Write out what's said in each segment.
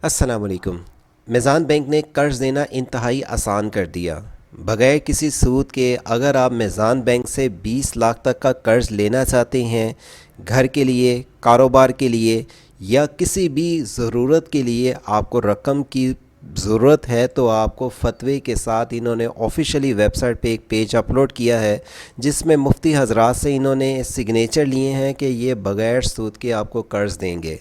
अस्सलाम वालेकुम। मीज़ान बैंक ने कर्ज़ देना इंतहाई आसान कर दिया। बगैर किसी सूद के अगर आप मीज़ान बैंक से 20 लाख तक का कर्ज़ लेना चाहते हैं, घर के लिए, कारोबार के लिए या किसी भी ज़रूरत के लिए आपको रकम की ज़रूरत है, तो आपको फ़तवे के साथ इन्होंने ऑफ़िशियली वेबसाइट पे एक पेज अपलोड किया है, जिसमें मुफ्ती हज़रात से इन्होंने सिग्नेचर लिए हैं कि ये बग़ैर सूद के आपको कर्ज़ देंगे।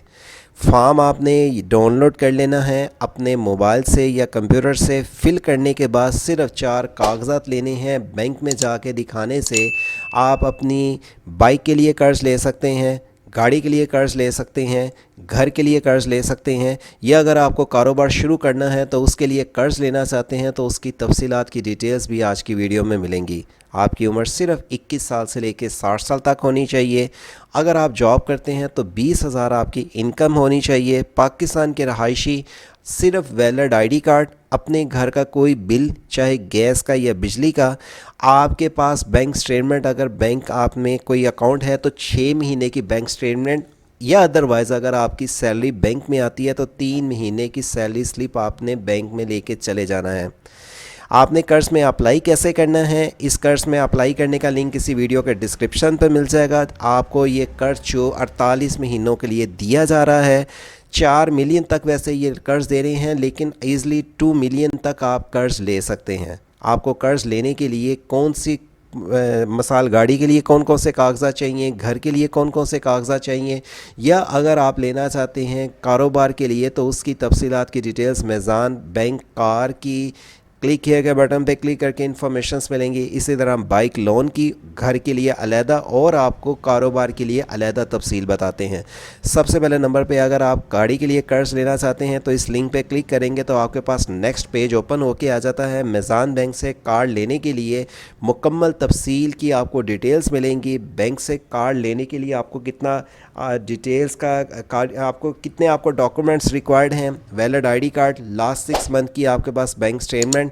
फॉर्म आपने डाउनलोड कर लेना है अपने मोबाइल से या कंप्यूटर से। फिल करने के बाद सिर्फ 4 कागज़ात लेने हैं। बैंक में जाके दिखाने से आप अपनी बाइक के लिए कर्ज़ ले सकते हैं, गाड़ी के लिए कर्ज़ ले सकते हैं, घर के लिए कर्ज़ ले सकते हैं, या अगर आपको कारोबार शुरू करना है तो उसके लिए कर्ज़ लेना चाहते हैं तो उसकी तफसीलात की डिटेल्स भी आज की वीडियो में मिलेंगी। आपकी उम्र सिर्फ 21 साल से लेकर 60 साल तक होनी चाहिए। अगर आप जॉब करते हैं तो 20,000 आपकी इनकम होनी चाहिए। पाकिस्तान के रहायशी, सिर्फ वैलिड आईडी कार्ड, अपने घर का कोई बिल चाहे गैस का या बिजली का, आपके पास बैंक स्टेटमेंट, अगर बैंक आप में कोई अकाउंट है तो 6 महीने की बैंक स्टेटमेंट, या अदरवाइज़ अगर आपकी सैलरी बैंक में आती है तो 3 महीने की सैलरी स्लिप आपने बैंक में लेके चले जाना है। आपने कर्ज़ में अप्लाई कैसे करना है, इस कर्ज़ में अप्लाई करने का लिंक इसी वीडियो के डिस्क्रिप्शन पर मिल जाएगा। आपको ये कर्ज़ जो 48 महीनों के लिए दिया जा रहा है, 4 मिलियन तक वैसे ये कर्ज़ दे रहे हैं, लेकिन ईज़िली 2 मिलियन तक आप कर्ज़ ले सकते हैं। आपको कर्ज़ लेने के लिए कौन सी मिसाल गाड़ी के लिए कौन कौन से कागज़ात चाहिए, घर के लिए कौन कौन से कागज़ात चाहिए, या अगर आप लेना चाहते हैं कारोबार के लिए तो उसकी तफसीलात की डिटेल्स मीज़ान बैंक कार की क्लिक किए गए बटन पे क्लिक करके इन्फॉर्मेशंस मिलेंगी। इसी तरह बाइक लोन की, घर के लिए अलहदा और आपको कारोबार के लिए अलहदा तफसील बताते हैं। सबसे पहले नंबर पे अगर आप गाड़ी के लिए कर्ज़ लेना चाहते हैं तो इस लिंक पे क्लिक करेंगे तो आपके पास नेक्स्ट पेज ओपन होके आ जाता है। मीज़ान बैंक से कार्ड लेने के लिए मुकम्मल तफसील की आपको डिटेल्स मिलेंगी। बैंक से कार्ड लेने के लिए आपको कितना डिटेल्स का कार्ड, आपको कितने आपको डॉक्यूमेंट्स रिक्वायर्ड हैं, valid ID card, last 6 month की आपके पास बैंक स्टेटमेंट।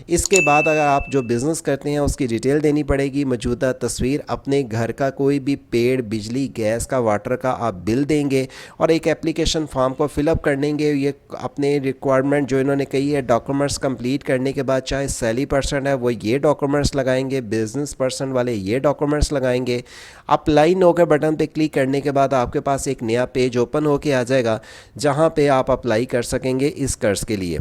इसके बाद अगर आप जो बिज़नेस करते हैं उसकी डिटेल देनी पड़ेगी, मौजूदा तस्वीर, अपने घर का कोई भी पेड़, बिजली, गैस का, वाटर का आप बिल देंगे और एक एप्लीकेशन फॉर्म को फिलअप कर देंगे। ये अपने रिक्वायरमेंट जो इन्होंने कही है, डॉक्यूमेंट्स कंप्लीट करने के बाद चाहे सैलरी पर्सन है वो ये डॉक्यूमेंट्स लगाएंगे, बिज़नेस पर्सन वाले ये डॉक्यूमेंट्स लगाएंगे। अप्लाई नो के बटन पे क्लिक करने के बाद आपके पास एक नया पेज ओपन होके आ जाएगा जहां पे आप अप्लाई कर सकेंगे इस कर्ज़ के लिए।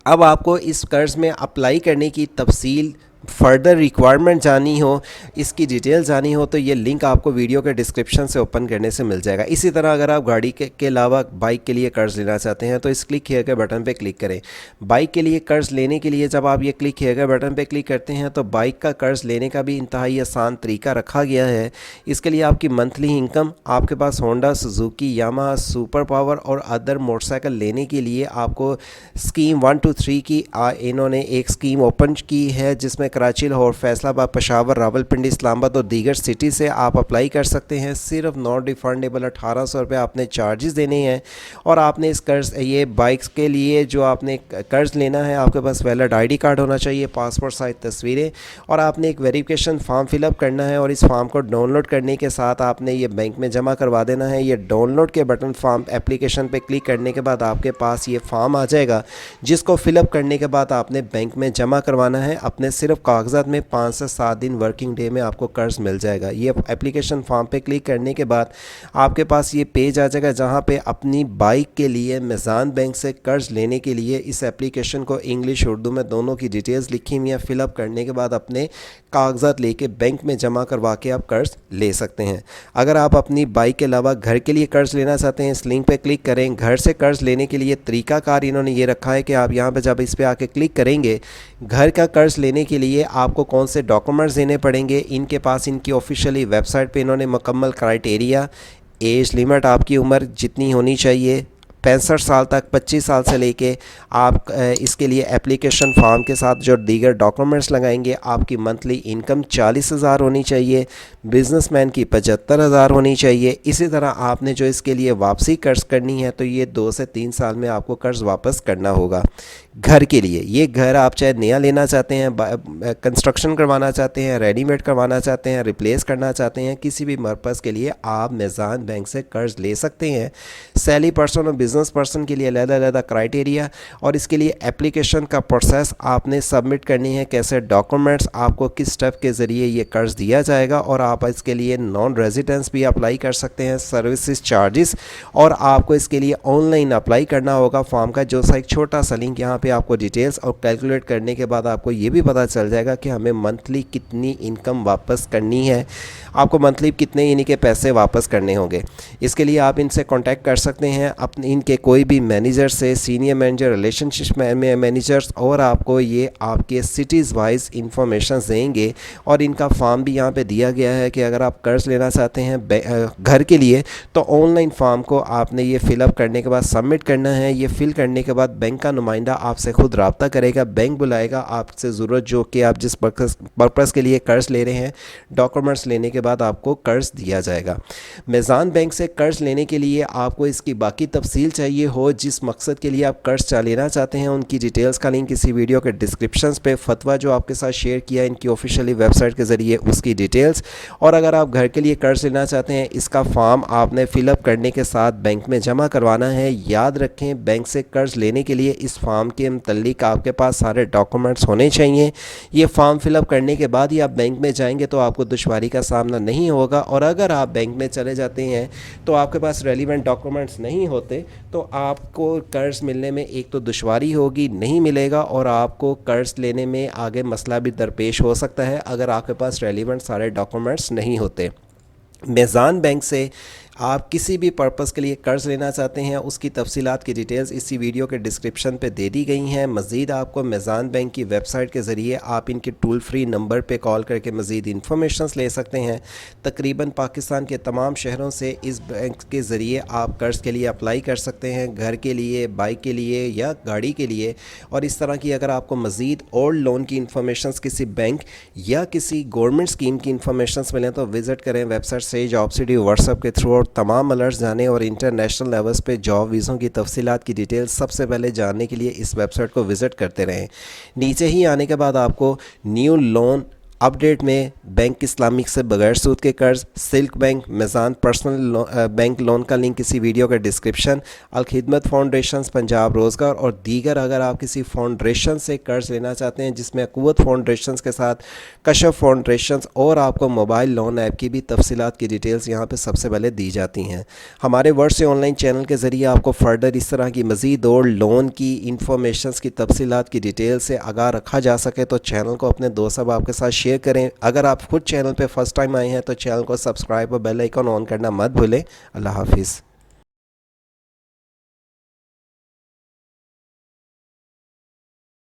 अब आपको इस कर्ज़ में अप्लाई करने की तफसील, फर्दर रिक्वायरमेंट जानी हो, इसकी डिटेल जानी हो तो ये लिंक आपको वीडियो के डिस्क्रिप्शन से ओपन करने से मिल जाएगा। इसी तरह अगर आप गाड़ी के अलावा बाइक के लिए कर्ज़ लेना चाहते हैं तो इस क्लिक किए गए बटन पे क्लिक करें। बाइक के लिए कर्ज़ लेने के लिए जब आप ये क्लिक किए गए बटन पे क्लिक करते हैं तो बाइक का कर्ज़ लेने का भी इंतहाई आसान तरीका रखा गया है। इसके लिए आपकी मंथली इनकम, आपके पास Honda, Suzuki, Yamaha, super power और अदर मोटरसाइकिल लेने के लिए आपको स्कीम 1 to 3 की इन्होंने एक स्कीम ओपन की है, जिसमें कराची, लाहौर, फैसलाबाद, पेशावर, रावलपिंडी, इस्लामाबाद और दीगर सिटी से आप अप्लाई कर सकते हैं। सिर्फ नॉन रिफंडेबल 1800 रुपये आपने चार्जेस देने हैं और आपने इस कर्ज़, ये बाइक्स के लिए जो आपने कर्ज़ लेना है, आपके पास वैलिड आईडी कार्ड होना चाहिए, पासपोर्ट साइज तस्वीरें, और आपने एक वेरिफिकेशन फॉर्म फिलअप करना है और इस फॉर्म को डाउनलोड करने के साथ आपने ये बैंक में जमा करवा देना है। ये डाउनलोड के बटन फॉर्म एप्लीकेशन पर क्लिक करने के बाद आपके पास ये फॉर्म आ जाएगा, जिसको फिलअप करने के बाद आपने बैंक में जमा करवाना है। अपने सिर्फ कागज़ात में 5 से 7 दिन वर्किंग डे में आपको कर्ज़ मिल जाएगा। ये एप्लीकेशन फॉर्म पे क्लिक करने के बाद आपके पास ये पेज आ जाएगा जहां पे अपनी बाइक के लिए मीज़ान बैंक से कर्ज़ लेने के लिए इस एप्लीकेशन को इंग्लिश उर्दू में दोनों की डिटेल्स लिखी हुई हैं। फिलअप करने के बाद अपने कागज़ात लेके बैंक में जमा करवा के आप कर्ज़ ले सकते हैं। अगर आप अपनी बाइक के अलावा घर के लिए कर्ज़ लेना चाहते हैं, इस लिंक पे क्लिक करें। घर से कर्ज़ लेने के लिए तरीक़ाकार इन्होंने ये रखा है कि आप यहाँ पे जब इस पर आके क्लिक करेंगे, घर का कर्ज़ लेने के लिए आपको कौन से डॉक्यूमेंट्स देने पड़ेंगे, इनके पास इनकी ऑफिशियली वेबसाइट पे इन्होंने मुकम्मल क्राइटेरिया, एज लिमिट, आपकी उम्र जितनी होनी चाहिए 65 साल तक, 25 साल से लेके आप इसके लिए एप्लीकेशन फॉर्म के साथ जो दीगर डॉक्यूमेंट्स लगाएंगे, आपकी मंथली इनकम 40,000 होनी चाहिए, बिजनेसमैन की 75,000 होनी चाहिए। इसी तरह आपने जो इसके लिए वापसी कर्ज़ करनी है तो ये 2 से 3 साल में आपको कर्ज़ वापस करना होगा। घर के लिए, ये घर आप चाहे नया लेना चाहते हैं, कंस्ट्रक्शन करवाना चाहते हैं, रेडीमेड करवाना चाहते हैं, रिप्लेस करना चाहते हैं, किसी भी पर्पज़ के लिए आप मीज़ान बैंक से कर्ज़ ले सकते हैं। सैलरी पर्सन और बिजनेस पर्सन के लिए अलग-अलग क्राइटेरिया, और इसके लिए एप्लीकेशन का प्रोसेस आपने सबमिट करनी है, कैसे डॉक्यूमेंट्स, आपको किस स्टेप के ज़रिए ये कर्ज दिया जाएगा, और आप इसके लिए नॉन रेजिडेंस भी अप्लाई कर सकते हैं, सर्विसेज चार्जेस, और आपको इसके लिए ऑनलाइन अप्लाई करना होगा फॉर्म का, जो सा एक छोटा सा लिंक यहाँ पे आपको डिटेल्स और कैलकुलेट करने के बाद आपको ये भी पता चल जाएगा कि हमें मंथली कितनी इनकम वापस करनी है, आपको मंथली कितने इन्हीं के पैसे वापस करने होंगे। इसके लिए आप इनसे कांटेक्ट कर सकते हैं अपने इनके कोई भी मैनेजर से, सीनियर मैनेजर, रिलेशनशिप मैनेजर्स, और आपको ये आपके सिटीज़ वाइज इंफॉर्मेशन देंगे। और इनका फॉर्म भी यहाँ पे दिया गया है कि अगर आप कर्ज लेना चाहते हैं घर के लिए तो ऑनलाइन फॉर्म को आपने ये फिलअप करने के बाद सबमिट करना है। ये फिल करने के बाद बैंक का नुमाइंदा आपसे खुद रब्ता करेगा, बैंक बुलाएगा, आपसे ज़रूरत जो कि आप जिस पर्पज़ के लिए कर्ज ले रहे हैं, डॉक्यूमेंट्स लेने के बाद आपको कर्ज दिया जाएगा। मेज़ान बैंक से कर्ज लेने के लिए आपको इसकी बाकी तफसील चाहिए हो, जिस मकसद के लिए आप कर्ज लेना चाहते हैं, उनकी डिटेल्स का लिंक इसी वीडियो के डिस्क्रिप्शन पे, फतवा जो आपके साथ शेयर किया इनकी ऑफिशियली वेबसाइट के ज़रिए, उसकी डिटेल्स, और अगर आप घर के लिए कर्ज लेना चाहते हैं, इसका फॉर्म आपने फिलअप करने के साथ बैंक में जमा करवाना है। याद रखें, बैंक से कर्ज लेने के लिए इस फॉर्म के मुतल्लिक आपके पास सारे डॉक्यूमेंट्स होने चाहिए। ये फॉर्म फिलअप करने के बाद ही आप बैंक में जाएंगे तो आपको दुश्वारी का सामना नहीं होगा, और अगर आप बैंक में चले जाते हैं तो आपके पास रेलिवेंट डॉक्यूमेंट्स नहीं होते तो आपको कर्ज मिलने में एक तो दुश्वारी होगी, नहीं मिलेगा, और आपको कर्ज लेने में आगे मसला भी दरपेश हो सकता है अगर आपके पास रेलिवेंट सारे डॉक्यूमेंट्स नहीं होते। मेज़ान बैंक से आप किसी भी पर्पज़ के लिए कर्ज़ लेना चाहते हैं, उसकी तफसीलात की डिटेल्स इसी वीडियो के डिस्क्रिप्शन पे दे दी गई हैं। मज़ीद आपको मेज़ान बैंक की वेबसाइट के ज़रिए आप इनके टोल फ्री नंबर पे कॉल करके मज़ीद इंफॉर्मेशन ले सकते हैं। तकरीबन पाकिस्तान के तमाम शहरों से इस बैंक के ज़रिए आप कर्ज़ के लिए अप्लाई कर सकते हैं, घर के लिए, बाइक के लिए या गाड़ी के लिए। और इस तरह की अगर आपको मज़ीद और लोन की इंफॉर्मेशन किसी बैंक या किसी गवर्नमेंट स्कीम की इंफॉर्मेशन मिलें तो विज़िट करें वेबसाइट से जॉब सिटी व्हाट्सएप के थ्रू, तमाम अलर्ट्स जाने और इंटरनेशनल लेवल्स पे जॉब वीज़ों की तफसीलात की डिटेल्स सबसे पहले जानने के लिए इस वेबसाइट को विज़िट करते रहें। नीचे ही आने के बाद आपको न्यू लोन अपडेट में बैंक इस्लामिक से बगैर सूद के कर्ज, silk bank, मेज़ान personal bank loan का लिंक इसी वीडियो के डिस्क्रिप्शन, अल खिदमत फाउंडेशन, पंजाब रोज़गार और दीगर अगर आप किसी फाउंडेशन से कर्ज लेना चाहते हैं जिसमें कुव्वत फाउंडेशन के साथ कशफ फाउंडेशन और आपको मोबाइल लोन ऐप की भी तफसीलात की डिटेल्स यहाँ पे सबसे पहले दी जाती हैं। हमारे वर्ड से ऑनलाइन चैनल के ज़रिए आपको फ़र्दर इस तरह की मज़ीद और लोन की इंफॉर्मेशन की तफसीलात की डिटेल से आगाह रखा जा सके तो चैनल को अपने दोस्त अब आपके साथ शेयर करें। अगर आप खुद चैनल पे फर्स्ट टाइम आए हैं तो चैनल को सब्सक्राइब और बेल आइकन ऑन करना मत भूलें। अल्लाह हाफिज़।